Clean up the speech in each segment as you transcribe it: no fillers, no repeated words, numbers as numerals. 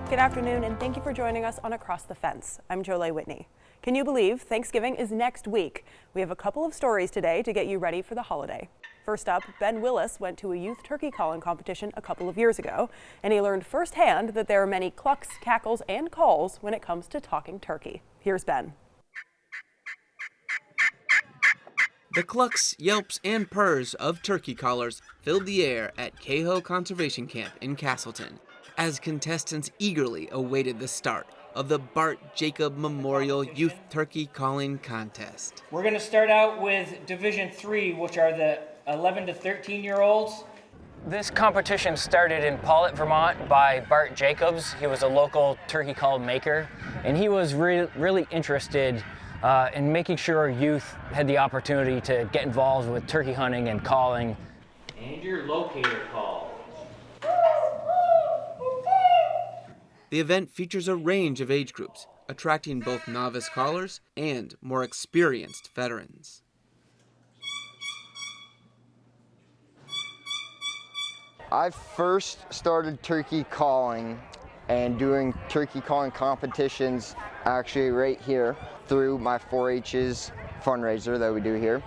Good afternoon, and thank you for joining us on Across the Fence. I'm Jolie Whitney. Can you believe Thanksgiving is next week? We have a couple of stories today to get you ready for the holiday. First up, Ben Willis went to a youth turkey calling competition a couple of years ago, and he learned firsthand that there are many clucks, cackles, and calls when it comes to talking turkey. Here's Ben. The clucks, yelps, and purrs of turkey callers filled the air at Kehoe Conservation Camp in Castleton as contestants eagerly awaited the start of the Bart Jacob Memorial Youth Turkey Calling Contest. We're going to start out with Division 3, which are the 11 to 13-year-olds. This competition started in Paulet, Vermont by Bart Jacobs. He was a local turkey call maker, and he was really interested in making sure youth had the opportunity to get involved with turkey hunting and calling. And your locator call. The event features a range of age groups, attracting both novice callers and more experienced veterans. I first started turkey calling and doing turkey calling competitions actually right here through my 4-H's fundraiser that we do here.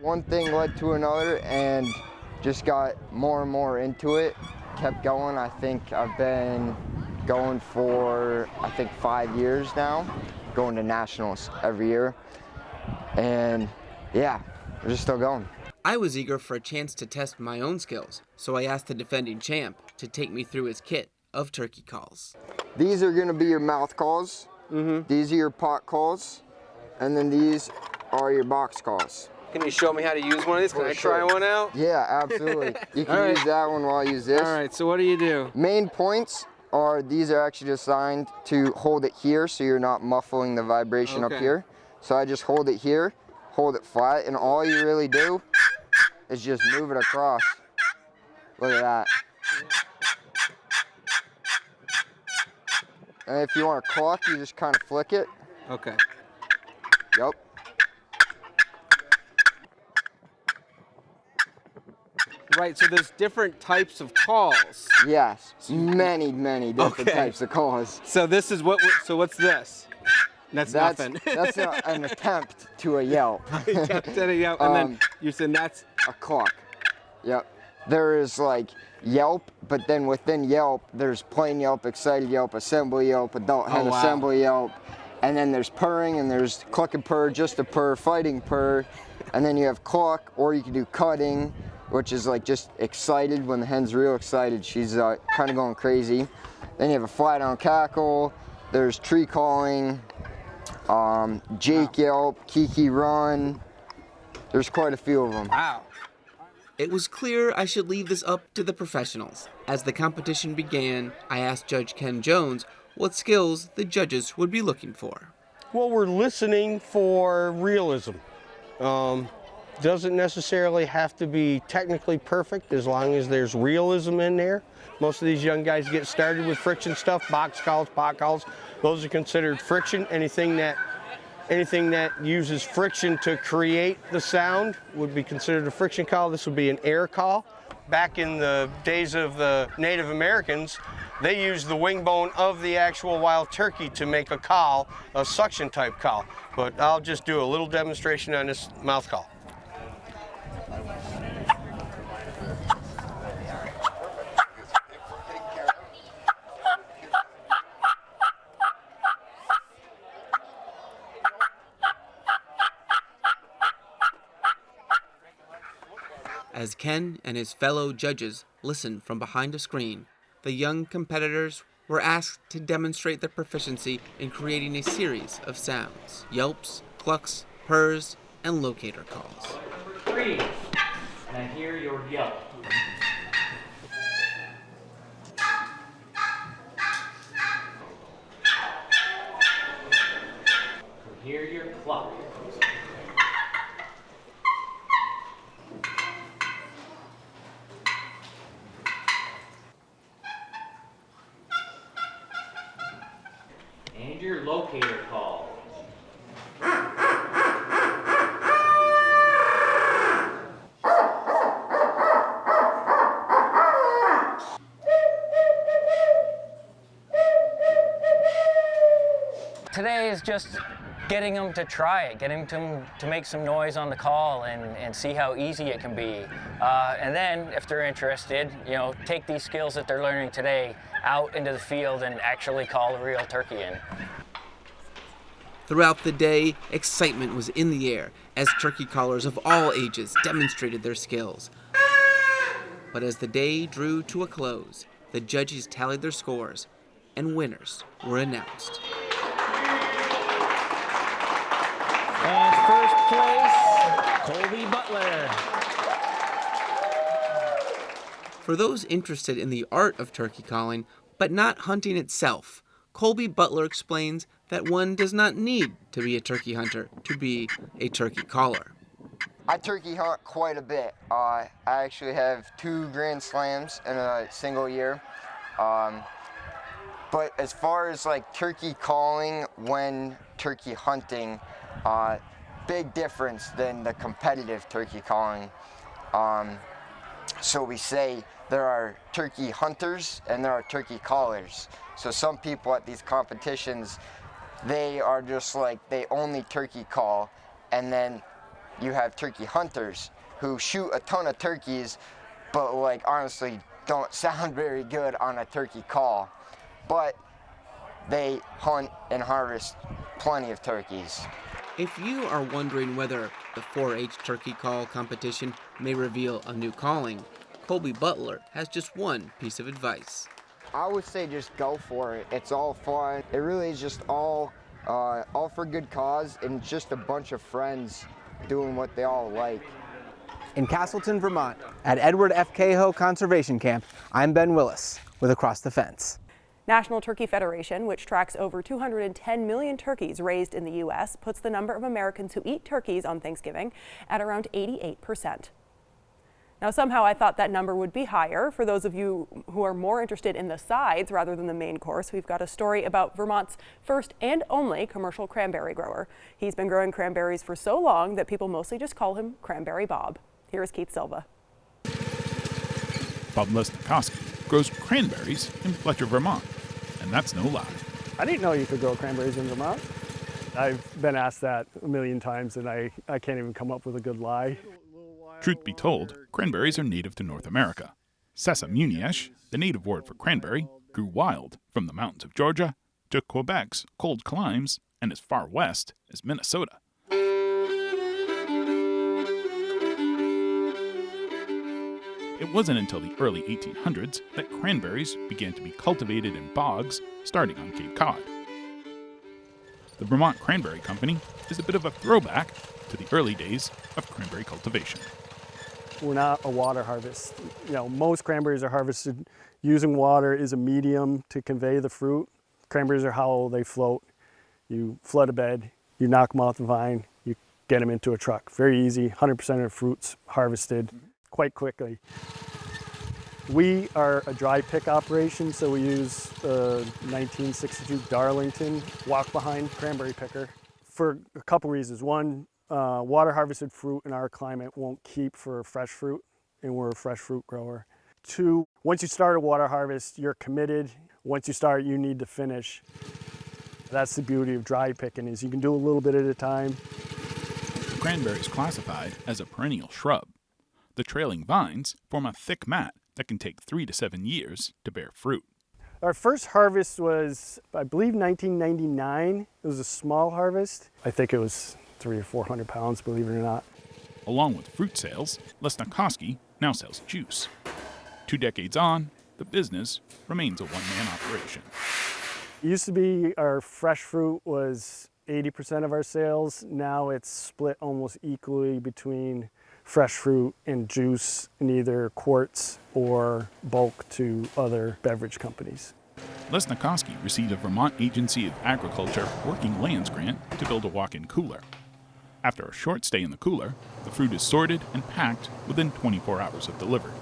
One thing led to another and just got more and more into it. Kept going. I think I've been going for 5 years now, going to nationals every year. And yeah, we're just still going. I was eager for a chance to test my own skills, so I asked the defending champ to take me through his kit of turkey calls. These are going to be your mouth calls. These are your pot calls. And then these are your box calls. Can you show me how to use one of these? Can I try one out? Yeah, absolutely. You can use that one while I use this. All right, so what do you do? Main points are these are actually designed to hold it here so you're not muffling the vibration up here. So I just hold it here, hold it flat, and all you really do is just move it across. Look at that. And if you want to cluck, you just kind of flick it. Okay. Yep. Right, so there's different types of calls. Yes, many different types of calls. So this is what, so what's this? That's nothing. That's an attempt to a yelp. Attempt at a yelp, and then you said that's a cluck. Yep. There is like yelp, but then within yelp, there's plain yelp, excited yelp, assembly yelp, adult hen assembly yelp, and then there's purring, and there's cluck and purr, just a purr, fighting purr, and then you have cluck, or you can do cutting, which is like just excited. When the hen's real excited, she's kind of going crazy. Then you have a fly down cackle, there's tree calling, Jake yelp, Kiki run. There's quite a few of them. wow. It was clear I should leave this up to the professionals. As the competition began, I asked Judge Ken Jones what skills the judges would be looking for. Well, we're listening for realism. Doesn't necessarily have to be technically perfect as long as there's realism in there. Most of these young guys get started with friction stuff, box calls, pot calls. Those are considered friction. Anything that uses friction to create the sound would be considered a friction call. This would be an air call. Back in the days of the Native Americans, they used the wing bone of the actual wild turkey to make a call, a suction type call. But I'll just do a little demonstration on this mouth call. As Ken and his fellow judges listened from behind a screen, the young competitors were asked to demonstrate their proficiency in creating a series of sounds: yelps, clucks, purrs, and locator calls. Number 3, and I hear your yelp. Hear your cluck. And your locator call. just getting them to try it, getting them to make some noise on the call and see how easy it can be. And then, if they're interested, take these skills that they're learning today out into the field and actually call a real turkey in. Throughout the day, excitement was in the air as turkey callers of all ages demonstrated their skills. But as the day drew to a close, the judges tallied their scores, and winners were announced. And first place, Colby Butler. For those interested in the art of turkey calling, but not hunting itself, Colby Butler explains that one does not need to be a turkey hunter to be a turkey caller. I turkey hunt quite a bit. I actually have 2 Grand Slams in a single year. But as far as like turkey calling when turkey hunting, big difference than the competitive turkey calling. So we say there are turkey hunters and there are turkey callers. So some people at these competitions, they are just like, they only turkey call, and then you have turkey hunters who shoot a ton of turkeys, but like honestly don't sound very good on a turkey call. But they hunt and harvest plenty of turkeys. If you are wondering whether the 4-H turkey call competition may reveal a new calling, Colby Butler has just one piece of advice. I would say just go for it. It's all fun. It really is just all for good cause, and just a bunch of friends doing what they all like. In Castleton, Vermont, at Edward F. Cahoe Conservation Camp, I'm Ben Willis with Across the Fence. National Turkey Federation, which tracks over 210 million turkeys raised in the U.S., puts the number of Americans who eat turkeys on Thanksgiving at around 88%. Now, somehow I thought that number would be higher. For those of you who are more interested in the sides rather than the main course, we've got a story about Vermont's first and only commercial cranberry grower. He's been growing cranberries for so long that people mostly just call him Cranberry Bob. Here is Keith Silva. Bob Lesnikowski grows cranberries in Fletcher, Vermont, and that's no lie. I didn't know you could grow cranberries in Vermont. I've been asked that a million times, and I can't even come up with a good lie. Truth be told, cranberries are native to North America. Sessa Muniesh, the native word for cranberry, grew wild from the mountains of Georgia to Quebec's cold climes and as far west as Minnesota. It wasn't until the early 1800s that cranberries began to be cultivated in bogs, starting on Cape Cod. The Vermont Cranberry Company is a bit of a throwback to the early days of cranberry cultivation. We're not a water harvest. Most cranberries are harvested using water as a medium to convey the fruit. Cranberries are how they float. You flood a bed, you knock them off the vine, you get them into a truck. Very easy, 100% of the fruit's harvested quite quickly. We are a dry pick operation, so we use a 1962 Darlington walk-behind cranberry picker for a couple reasons. One, water harvested fruit in our climate won't keep for fresh fruit, and we're a fresh fruit grower. Two, once you start a water harvest, you're committed. Once you start, you need to finish. That's the beauty of dry picking, is you can do a little bit at a time. The cranberry is classified as a perennial shrub. The trailing vines form a thick mat that can take 3 to 7 years to bear fruit. Our first harvest was, I believe, 1999. It was a small harvest. I think it was 300 or 400 pounds, believe it or not. Along with fruit sales, Lesnikowski now sells juice. 2 decades on, the business remains a one-man operation. It used to be our fresh fruit was 80% of our sales. Now it's split almost equally between fresh fruit and juice in either quarts or bulk to other beverage companies. Lesnikowski received a Vermont Agency of Agriculture Working Lands grant to build a walk-in cooler. After a short stay in the cooler, the fruit is sorted and packed within 24 hours of delivery.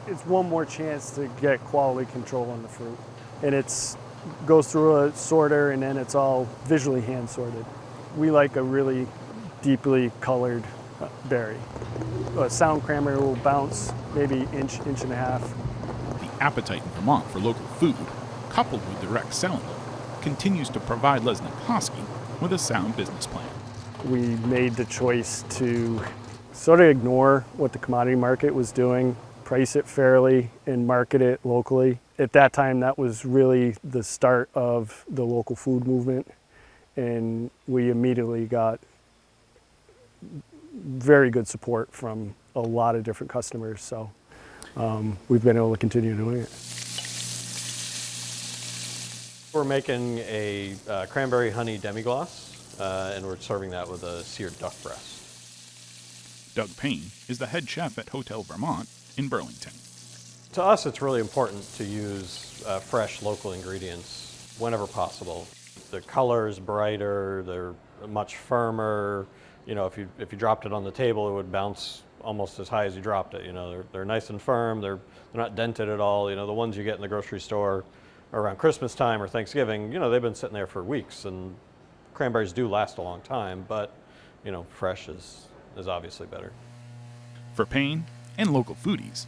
It's one more chance to get quality control on the fruit. And it goes through a sorter, and then it's all visually hand sorted. We like a really deeply colored berry. A sound cranberry will bounce maybe inch and a half. The appetite in Vermont for local food, coupled with direct selling, continues to provide Lesnikowski with a sound business plan. We made the choice to sort of ignore what the commodity market was doing, price it fairly, and market it locally. At that time, that was really the start of the local food movement, and we immediately got very good support from a lot of different customers, so we've been able to continue doing it. We're making a cranberry honey demi-glace, and we're serving that with a seared duck breast. Doug Payne is the head chef at Hotel Vermont in Burlington. To us, it's really important to use fresh local ingredients whenever possible. The color is brighter, they're much firmer. You know, if you dropped it on the table, it would bounce almost as high as you dropped it. You know, they're nice and firm, they're not dented at all. You know, the ones you get in the grocery store around Christmas time or Thanksgiving, you know, they've been sitting there for weeks, and cranberries do last a long time, but, you know, fresh is obviously better. For Payne and local foodies,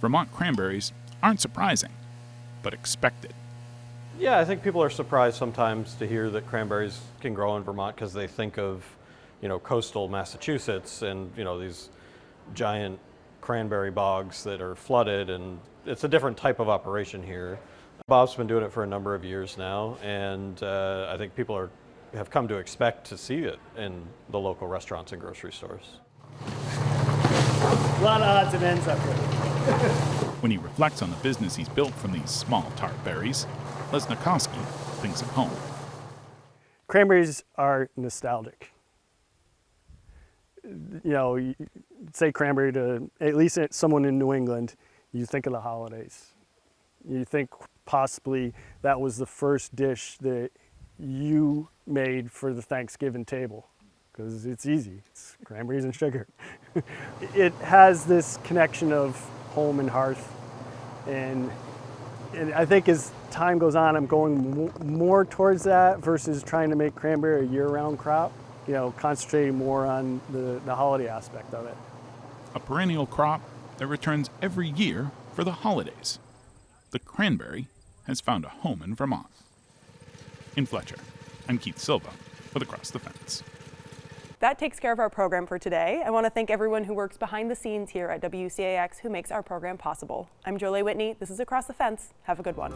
Vermont cranberries aren't surprising, but expected. Yeah, I think people are surprised sometimes to hear that cranberries can grow in Vermont because they think of, you know, coastal Massachusetts and, you know, these giant cranberry bogs that are flooded, and it's a different type of operation here. Bob's been doing it for a number of years now, and I think people have come to expect to see it in the local restaurants and grocery stores. A lot of odds and ends up here. When he reflects on the business he's built from these small tart berries, Lesnikowski thinks of home. Cranberries are nostalgic. You know, you say cranberry to at least someone in New England, you think of the holidays. You think possibly that was the first dish that you made for the Thanksgiving table, because it's easy, it's cranberries and sugar. It has this connection of home and hearth, and I think as time goes on, I'm going more towards that versus trying to make cranberry a year-round crop, you know, concentrating more on the holiday aspect of it. A perennial crop that returns every year for the holidays. The cranberry has found a home in Vermont. In Fletcher, I'm Keith Silva with Across the Fence. That takes care of our program for today. I want to thank everyone who works behind the scenes here at WCAX who makes our program possible. I'm Jolie Whitney. This is Across the Fence. Have a good one.